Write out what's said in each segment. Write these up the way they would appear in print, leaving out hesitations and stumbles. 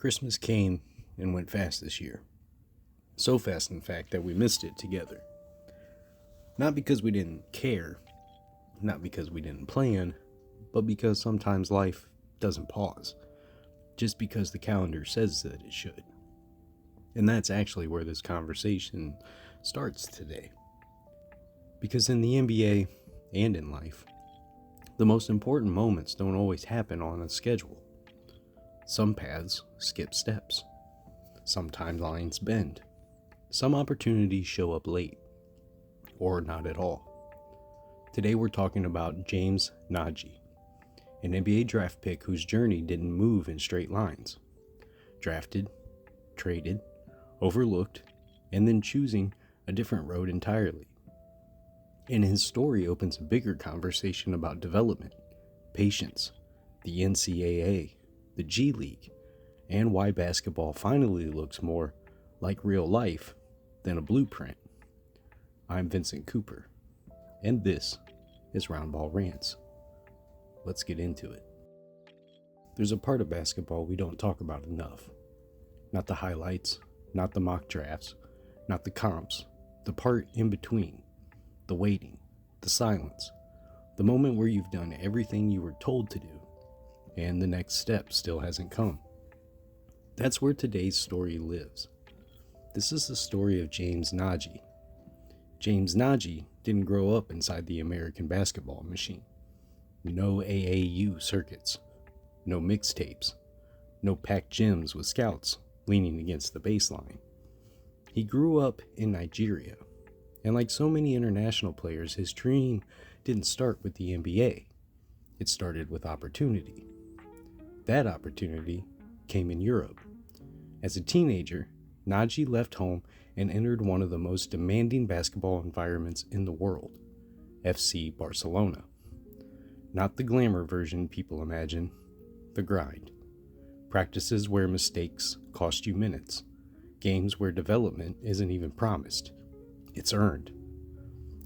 Christmas came and went fast this year. So fast, in fact, that we missed it together. Not because we didn't care, not because we didn't plan, but because sometimes life doesn't pause, just because the calendar says that it should. And that's actually where this conversation starts today. Because in the NBA and in life, the most important moments don't always happen on a schedule. Some paths skip steps. Some timelines bend. Some opportunities show up late, or not at all. Today we're talking about James Nnaji, an NBA draft pick whose journey didn't move in straight lines. Drafted, traded, overlooked, and then choosing a different road entirely. And his story opens a bigger conversation about development, patience, the NCAA, the G League, and why basketball finally looks more like real life than a blueprint. I'm Vincent Cooper, and this is Round Ball Rants. Let's get into it. There's a part of basketball we don't talk about enough. Not the highlights, not the mock drafts, not the comps, the part in between, the waiting, the silence, the moment where you've done everything you were told to do, and the next step still hasn't come. That's where today's story lives. This is the story of James Nnaji. James Nnaji didn't grow up inside the American basketball machine. No AAU circuits, no mixtapes, no packed gyms with scouts leaning against the baseline. He grew up in Nigeria, and like so many international players, his dream didn't start with the NBA. It started with opportunity. That opportunity came in Europe. As a teenager, Nnaji left home and entered one of the most demanding basketball environments in the world, FC Barcelona. Not the glamour version people imagine, the grind. Practices where mistakes cost you minutes. Games where development isn't even promised. It's earned.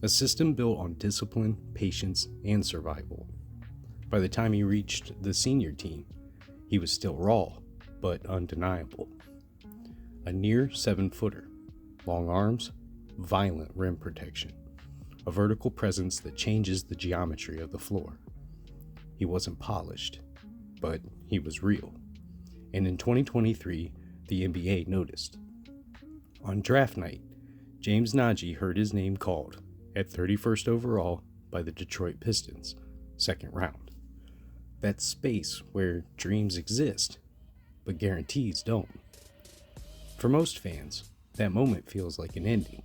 A system built on discipline, patience, and survival. By the time he reached the senior team, he was still raw, but undeniable. A near 7-footer, long arms, violent rim protection, a vertical presence that changes the geometry of the floor. He wasn't polished, but he was real. And in 2023, the NBA noticed. On draft night, James Nnaji heard his name called at 31st overall by the Detroit Pistons, second round. That space where dreams exist, but guarantees don't. For most fans, that moment feels like an ending.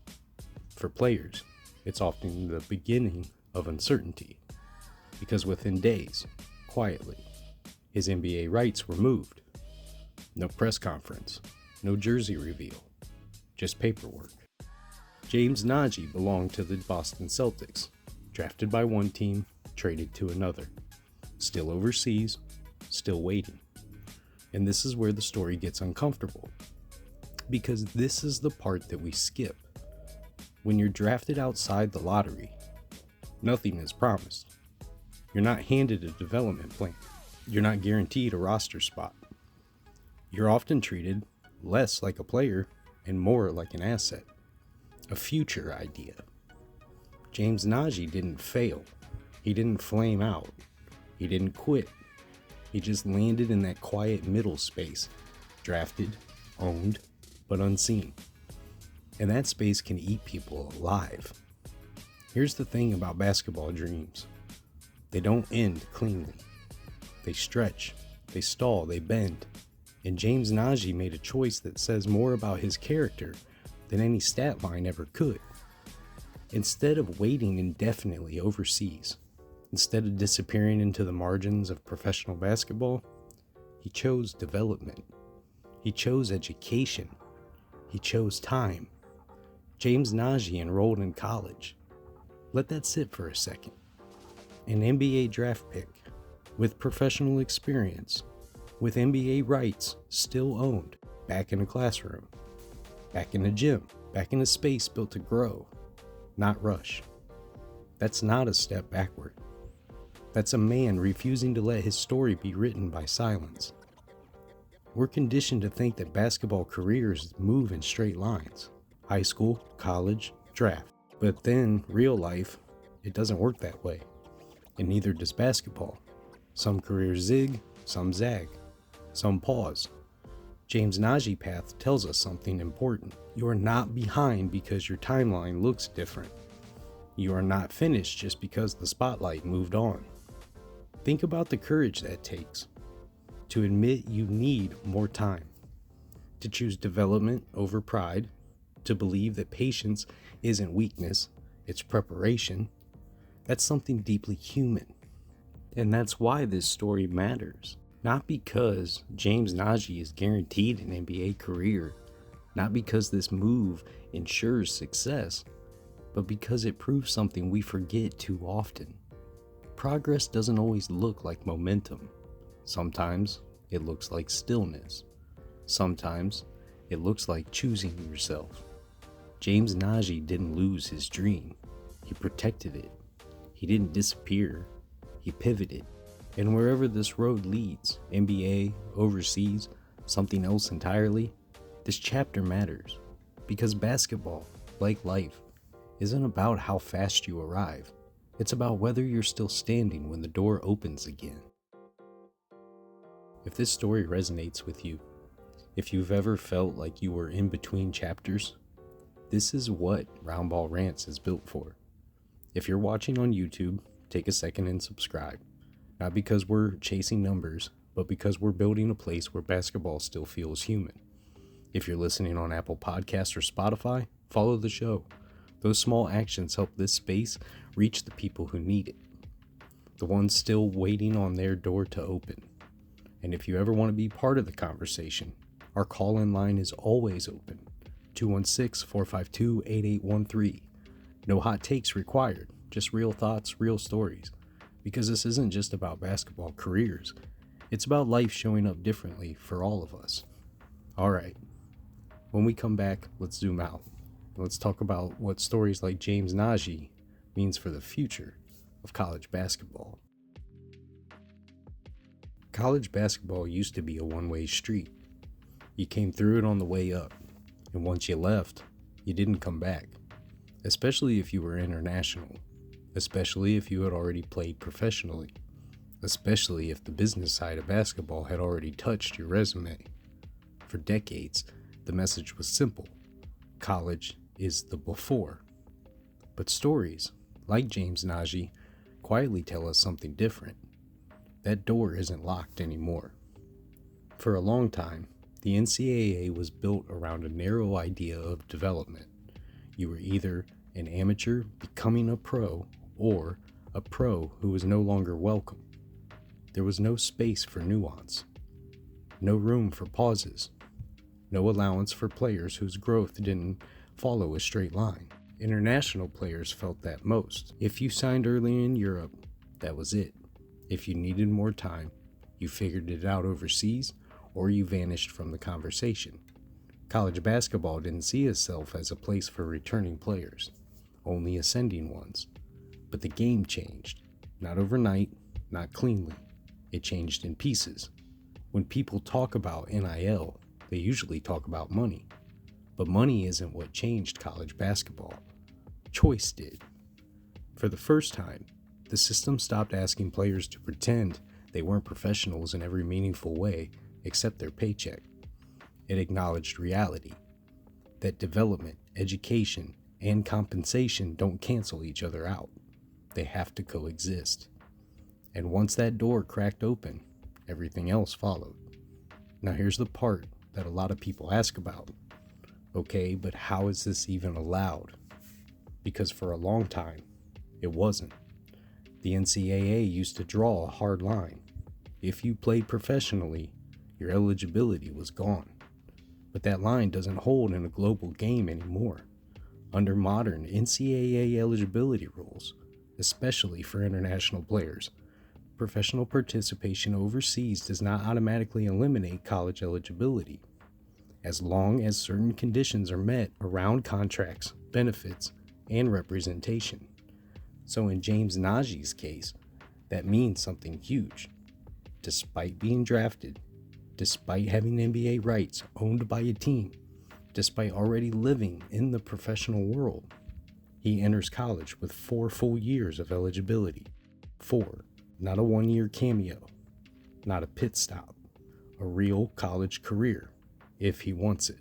For players, it's often the beginning of uncertainty, because within days, quietly, his NBA rights were moved. No press conference, no jersey reveal, just paperwork. James Nnaji belonged to the Boston Celtics, drafted by one team, traded to another. Still overseas, still waiting. And this is where the story gets uncomfortable. Because this is the part that we skip. When you're drafted outside the lottery, nothing is promised. You're not handed a development plan. You're not guaranteed a roster spot. You're often treated less like a player and more like an asset. A future idea. James Nnaji didn't fail. He didn't flame out. He didn't quit. He just landed in that quiet middle space, drafted, owned, but unseen. And that space can eat people alive. Here's the thing about basketball dreams. They don't end cleanly. They stretch, they stall, they bend. And James Nnaji made a choice that says more about his character than any stat line ever could. Instead of waiting indefinitely overseas, instead of disappearing into the margins of professional basketball, he chose development. He chose education. He chose time. James Nnaji enrolled in college. Let that sit for a second. An NBA draft pick, with professional experience, with NBA rights still owned, back in a classroom, back in a gym, back in a space built to grow, not rush. That's not a step backward. That's a man refusing to let his story be written by silence. We're conditioned to think that basketball careers move in straight lines. High school, college, draft. But then, real life, it doesn't work that way. And neither does basketball. Some careers zig, some zag, some pause. James Nnaji path tells us something important. You are not behind because your timeline looks different. You are not finished just because the spotlight moved on. Think about the courage that takes to admit you need more time, to choose development over pride, to believe that patience isn't weakness, it's preparation. That's something deeply human. And that's why this story matters. Not because James Nnaji is guaranteed an NBA career, not because this move ensures success, but because it proves something we forget too often. Progress doesn't always look like momentum. Sometimes it looks like stillness. Sometimes it looks like choosing yourself. James Nnaji didn't lose his dream. He protected it. He didn't disappear. He pivoted. And wherever this road leads, NBA, overseas, something else entirely, this chapter matters. Because basketball, like life, isn't about how fast you arrive. It's about whether you're still standing when the door opens again. If this story resonates with you, if you've ever felt like you were in between chapters, this is what Round Ball Rants is built for. If you're watching on YouTube, take a second and subscribe. Not because we're chasing numbers, but because we're building a place where basketball still feels human. If you're listening on Apple Podcasts or Spotify, follow the show. Those small actions help this space reach the people who need it, the ones still waiting on their door to open. And if you ever want to be part of the conversation, our call-in line is always open, 216-452-8813. No hot takes required, just real thoughts, real stories. Because this isn't just about basketball careers, it's about life showing up differently for all of us. All right, when we come back, let's zoom out. Let's talk about what stories like James Nnaji means for the future of college basketball. College basketball used to be a one-way street. You came through it on the way up, and once you left, you didn't come back. Especially if you were international, especially if you had already played professionally, especially if the business side of basketball had already touched your resume. For decades, the message was simple. College is the before. But stories, like James Nnaji, quietly tell us something different. That door isn't locked anymore. For a long time, the NCAA was built around a narrow idea of development. You were either an amateur becoming a pro or a pro who was no longer welcome. There was no space for nuance, no room for pauses, no allowance for players whose growth didn't follow a straight line. International players felt that most. If you signed early in Europe, that was it. If you needed more time, you figured it out overseas, or you vanished from the conversation. College basketball didn't see itself as a place for returning players, only ascending ones. But the game changed. Not overnight, not cleanly. It changed in pieces. When people talk about NIL, they usually talk about money. But money isn't what changed college basketball. Choice did. For the first time, the system stopped asking players to pretend they weren't professionals in every meaningful way except their paycheck. It acknowledged reality, that development, education, and compensation don't cancel each other out. They have to coexist. And once that door cracked open, everything else followed. Now here's the part that a lot of people ask about. Okay, but how is this even allowed? Because for a long time, it wasn't. The NCAA used to draw a hard line. If you played professionally, your eligibility was gone. But that line doesn't hold in a global game anymore. Under modern NCAA eligibility rules, especially for international players, professional participation overseas does not automatically eliminate college eligibility, as long as certain conditions are met around contracts, benefits, and representation. So in James Nnaji's case, that means something huge. Despite being drafted, despite having NBA rights owned by a team, despite already living in the professional world. He enters college with 4 full years of eligibility. 4, not a 1-year cameo, not a pit stop, a real college career, if he wants it.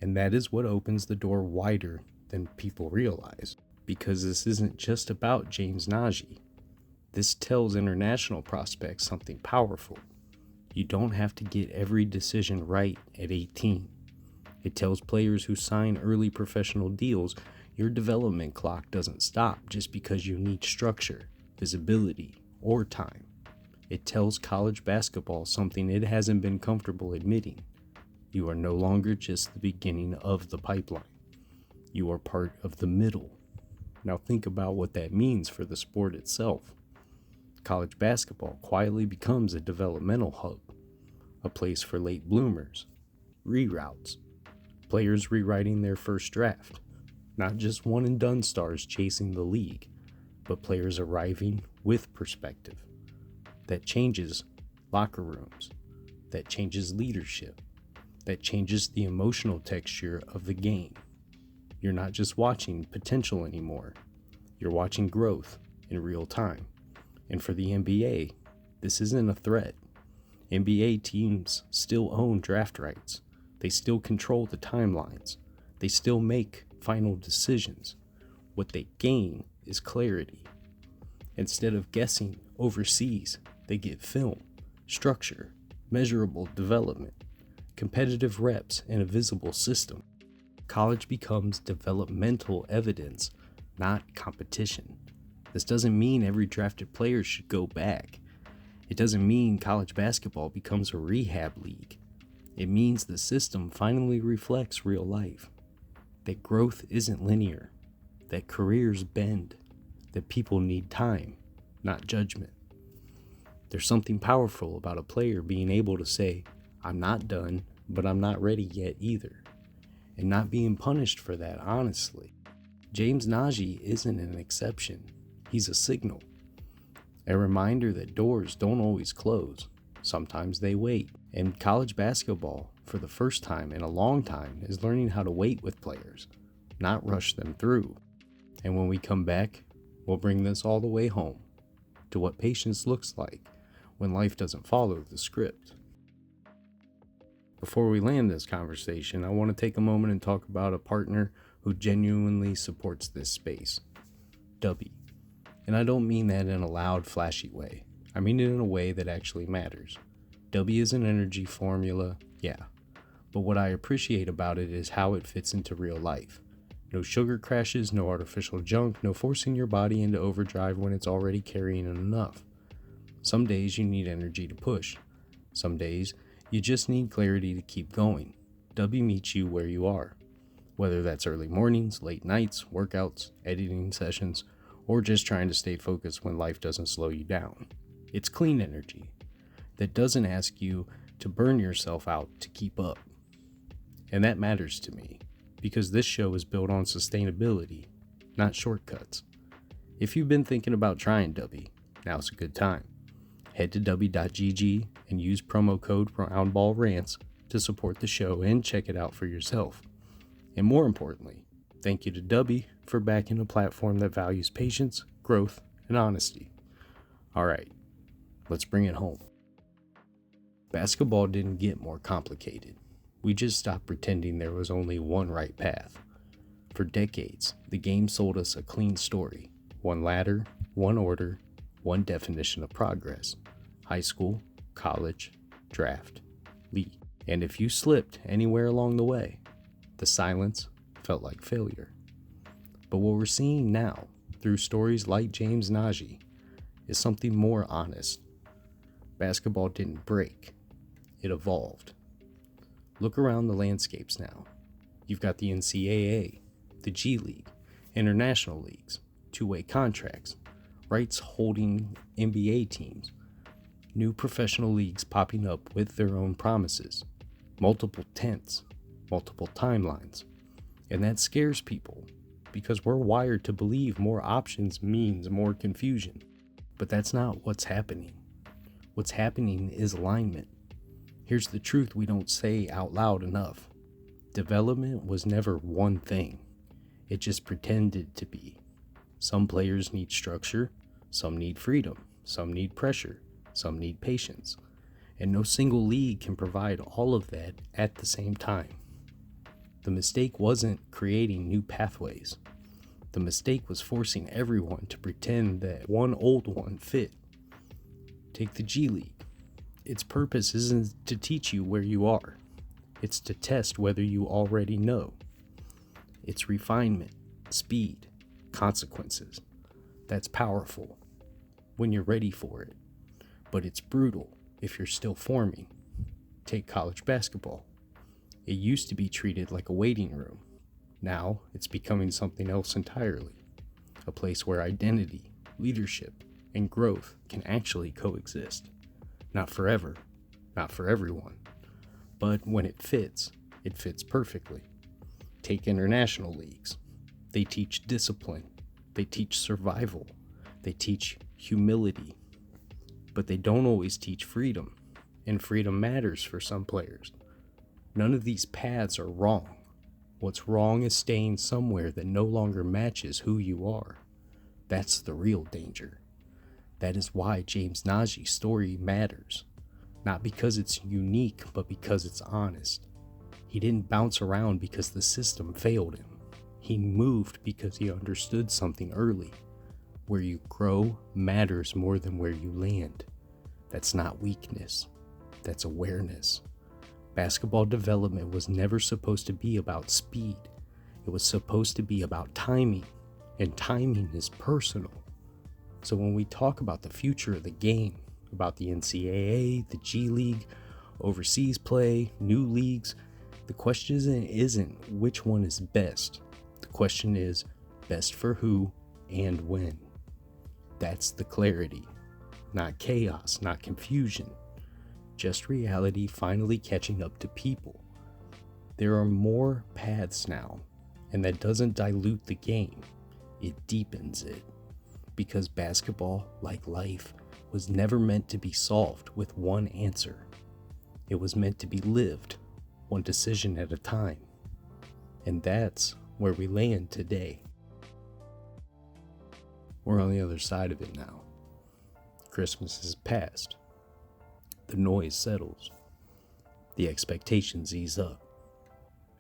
And that is what opens the door wider than people realize, because this isn't just about James Nnaji. This tells international prospects something powerful. You don't have to get every decision right at 18. It tells players who sign early professional deals your development clock doesn't stop just because you need structure, visibility, or time. It tells college basketball something it hasn't been comfortable admitting. You are no longer just the beginning of the pipeline. You are part of the middle. Now think about what that means for the sport itself. College basketball quietly becomes a developmental hub, a place for late bloomers, reroutes, players rewriting their first draft, not just one and done stars chasing the league, but players arriving with perspective. That changes locker rooms, that changes leadership, that changes the emotional texture of the game. You're not just watching potential anymore, you're watching growth in real time. And for the NBA, this isn't a threat. NBA teams still own draft rights. They still control the timelines. They still make final decisions. What they gain is clarity. Instead of guessing overseas, they get film, structure, measurable development, competitive reps, and a visible system. College becomes developmental evidence, not competition. This doesn't mean every drafted player should go back. It doesn't mean college basketball becomes a rehab league. It means the system finally reflects real life. That growth isn't linear. That careers bend. That people need time, not judgment. There's something powerful about a player being able to say, I'm not done, but I'm not ready yet either. And not being punished for that, honestly. James Nnaji isn't an exception. He's a signal. A reminder that doors don't always close. Sometimes they wait. And college basketball, for the first time in a long time, is learning how to wait with players, not rush them through. And when we come back, we'll bring this all the way home to what patience looks like when life doesn't follow the script. Before we land this conversation, I want to take a moment and talk about a partner who genuinely supports this space, Dubby. And I don't mean that in a loud, flashy way. I mean it in a way that actually matters. Dubby is an energy formula, yeah. But what I appreciate about it is how it fits into real life. No sugar crashes, no artificial junk, no forcing your body into overdrive when it's already carrying enough. Some days you need energy to push. Some days you just need clarity to keep going. Dubby meets you where you are. Whether that's early mornings, late nights, workouts, editing sessions, or just trying to stay focused when life doesn't slow you down. It's clean energy that doesn't ask you to burn yourself out to keep up. And that matters to me, because this show is built on sustainability, not shortcuts. If you've been thinking about trying Dubby, now's a good time. Head to dubby.gg and use promo code Round Ball Rants to support the show and check it out for yourself. And more importantly, thank you to Dubby for backing a platform that values patience, growth, and honesty. All right, let's bring it home. Basketball didn't get more complicated. We just stopped pretending there was only one right path. For decades, the game sold us a clean story. One ladder, one order, one definition of progress. High school, college, draft, league. And if you slipped anywhere along the way, the silence felt like failure. But what we're seeing now, through stories like James Nnaji, is something more honest. Basketball didn't break. It evolved. Look around the landscapes now. You've got the NCAA, the G League, international leagues, two-way contracts, rights holding NBA teams, new professional leagues popping up with their own promises, multiple tents, multiple timelines. And that scares people because we're wired to believe more options means more confusion. But that's not what's happening. What's happening is alignment. Here's the truth we don't say out loud enough. Development was never one thing. It just pretended to be. Some players need structure, some need freedom, some need pressure, some need patience. And no single league can provide all of that at the same time. The mistake wasn't creating new pathways. The mistake was forcing everyone to pretend that one old one fit. Take the G League. Its purpose isn't to teach you where you are. It's to test whether you already know. It's refinement, speed, consequences. That's powerful when you're ready for it. But it's brutal if you're still forming. Take college basketball. It used to be treated like a waiting room. Now it's becoming something else entirely. A place where identity, leadership, and growth can actually coexist. Not forever, not for everyone. But when it fits perfectly. Take international leagues. They teach discipline. They teach survival. They teach humility. But they don't always teach freedom. And freedom matters for some players. None of these paths are wrong. What's wrong is staying somewhere that no longer matches who you are. That's the real danger. That is why James Nnaji's story matters. Not because it's unique, but because it's honest. He didn't bounce around because the system failed him. He moved because he understood something early. Where you grow matters more than where you land. That's not weakness. That's awareness. Basketball development was never supposed to be about speed. It was supposed to be about timing. And timing is personal. So when we talk about the future of the game, about the NCAA, the G League, overseas play, new leagues, the question isn't which one is best. The question is best for who and when. That's the clarity. Not chaos, not confusion. Just reality finally catching up to people. There are more paths now, and that doesn't dilute the game. It deepens it. Because basketball, like life, was never meant to be solved with one answer. It was meant to be lived, one decision at a time. And that's where we land today. We're on the other side of it now. Christmas is past. The noise settles. The expectations ease up.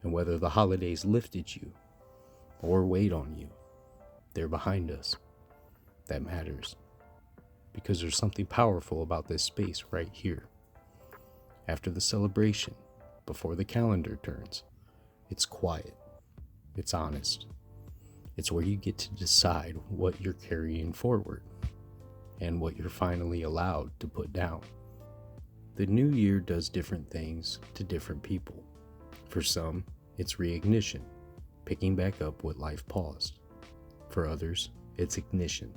And whether the holidays lifted you or weighed on you, they're behind us. That matters. Because there's something powerful about this space right here. After the celebration, before the calendar turns, it's quiet. It's honest. It's where you get to decide what you're carrying forward and what you're finally allowed to put down. The new year does different things to different people. For some, it's reignition, picking back up what life paused. For others, it's ignition,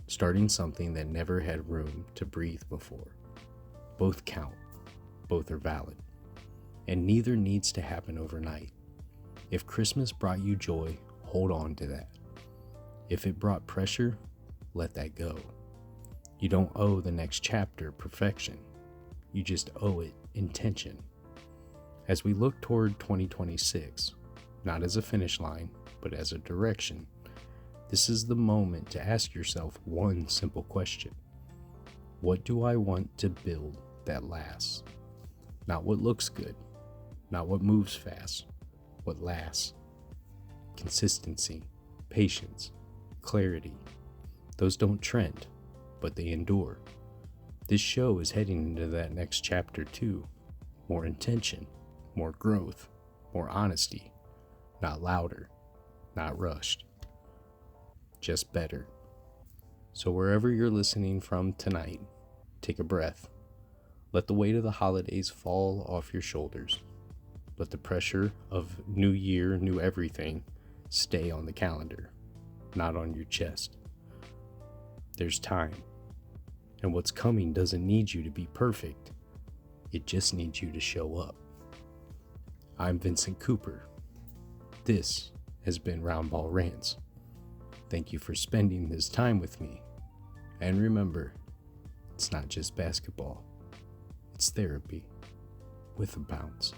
starting something that never had room to breathe before. Both count. Both are valid. And neither needs to happen overnight. If Christmas brought you joy, hold on to that. If it brought pressure, let that go. You don't owe the next chapter perfection. You just owe it intention. As we look toward 2026, not as a finish line, but as a direction, this is the moment to ask yourself one simple question. What do I want to build that lasts? Not what looks good, not what moves fast, what lasts. Consistency, patience, clarity. Those don't trend, but they endure. This show is heading into that next chapter too. More intention, more growth, more honesty. Not louder, not rushed. Just better. So wherever you're listening from tonight, take a breath. Let the weight of the holidays fall off your shoulders. Let the pressure of new year, new everything stay on the calendar, not on your chest. There's time. And what's coming doesn't need you to be perfect. It just needs you to show up. I'm Vincent Cooper. This has been Round Ball Rants. Thank you for spending this time with me. And remember, it's not just basketball. It's therapy. with a bounce.